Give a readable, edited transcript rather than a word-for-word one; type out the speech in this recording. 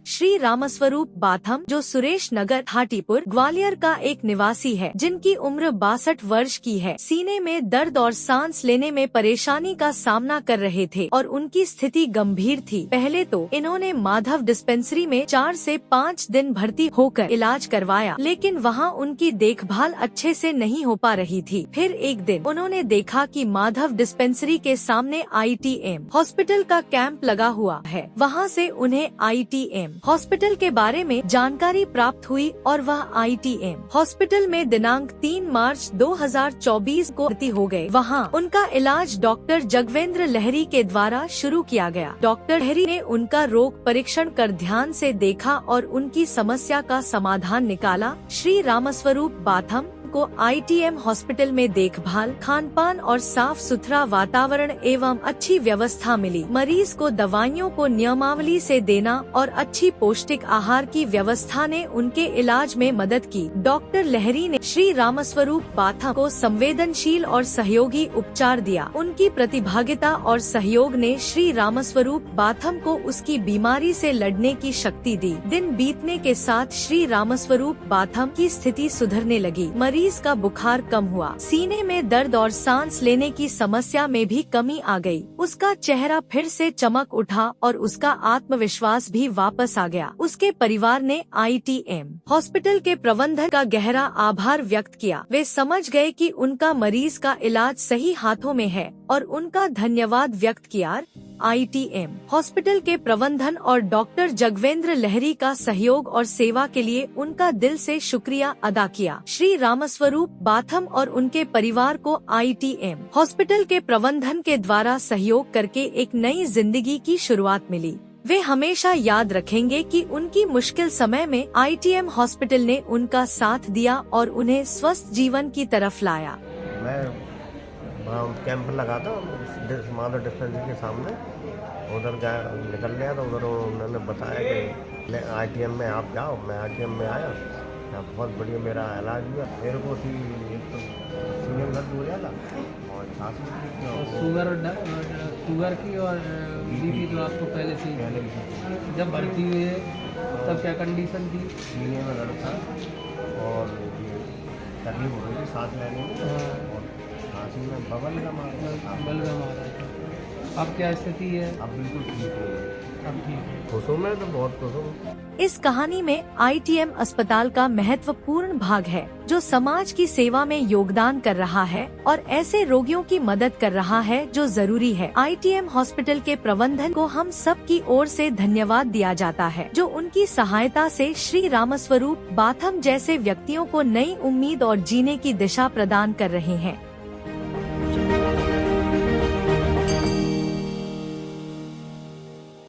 श्री रामस्वरूप बाथम, जो सुरेश नगर हाटीपुर ग्वालियर का एक निवासी है, जिनकी उम्र 62 वर्ष की है, सीने में दर्द और सांस लेने में परेशानी का सामना कर रहे थे और उनकी स्थिति गंभीर थी। पहले तो इन्होंने माधव डिस्पेंसरी में 4 से 5 दिन भर्ती होकर इलाज करवाया, लेकिन वहां उनकी देखभाल अच्छे से नहीं हो पा रही थी। फिर एक दिन उन्होंने देखा कि माधव डिस्पेंसरी के सामने ITM हॉस्पिटल का कैंप लगा हुआ है। वहां से उन्हें ITM हॉस्पिटल के बारे में जानकारी प्राप्त हुई और वह ITM हॉस्पिटल में दिनांक 3 मार्च 2024 को भर्ती हो गए। वहां उनका इलाज डॉक्टर जगवेंद्र लहरी के द्वारा शुरू किया गया। डॉक्टर लहरी ने उनका रोग परीक्षण कर ध्यान से देखा और उनकी समस्या का समाधान निकाला। श्री रामस्वरूप बाथम को ITM हॉस्पिटल में देखभाल, खानपान और साफ सुथरा वातावरण एवं अच्छी व्यवस्था मिली। मरीज को दवाइयों को नियमावली से देना और अच्छी पौष्टिक आहार की व्यवस्था ने उनके इलाज में मदद की। डॉक्टर लहरी ने श्री रामस्वरूप बाथम को संवेदनशील और सहयोगी उपचार दिया। उनकी प्रतिभागिता और सहयोग ने श्री रामस्वरूप बाथम को उसकी बीमारी से लड़ने की शक्ति दी। दिन बीतने के साथ श्री रामस्वरूप बाथम की स्थिति सुधरने लगी। मरीज का बुखार कम हुआ, सीने में दर्द और सांस लेने की समस्या में भी कमी आ गई। उसका चेहरा फिर से चमक उठा और उसका आत्मविश्वास भी वापस आ गया। उसके परिवार ने ITM हॉस्पिटल के प्रबंधन का गहरा आभार व्यक्त किया। वे समझ गए कि उनका मरीज का इलाज सही हाथों में है और उनका धन्यवाद व्यक्त किया। ITM हॉस्पिटल के प्रबंधन और डॉक्टर जगवेंद्र लहरी का सहयोग और सेवा के लिए उनका दिल से शुक्रिया अदा किया। श्री रामस्वरूप बाथम और उनके परिवार को ITM हॉस्पिटल के प्रबंधन के द्वारा सहयोग करके एक नई जिंदगी की शुरुआत मिली। वे हमेशा याद रखेंगे कि उनकी मुश्किल समय में ITM हॉस्पिटल ने उनका साथ दिया और उन्हें स्वस्थ जीवन की तरफ लाया। कैंप लगा था माधव डिस्पेंसरी के सामने, उधर निकल गया तो उधर उन्होंने बताया कि ITM में आप जाओ। मैं ITM में आया, बहुत बढ़िया मेरा इलाज हुआ। मेरे को थी एक तो सीने में दर्द हो गया था और सांस शुगर की और BP तो आपको पहले से जब भर्ती हुई है तब क्या कंडीशन थी? सीने में दर्द था और तकलीफ हो रही थी सांस लेने में और खांसी में बबलगम आ रहा था। अब क्या स्थिति है? अब बिल्कुल ठीक है। अब ठीक है। खुश हूँ मैं तो, बहुत खुश हूँ। इस कहानी में ITM अस्पताल का महत्वपूर्ण भाग है, जो समाज की सेवा में योगदान कर रहा है और ऐसे रोगियों की मदद कर रहा है जो जरूरी है। ITM हॉस्पिटल के प्रबंधन को हम सब की ओर से धन्यवाद दिया जाता है, जो उनकी सहायता से श्री रामस्वरूप बाथम जैसे व्यक्तियों को नई उम्मीद और जीने की दिशा प्रदान कर रहे हैं।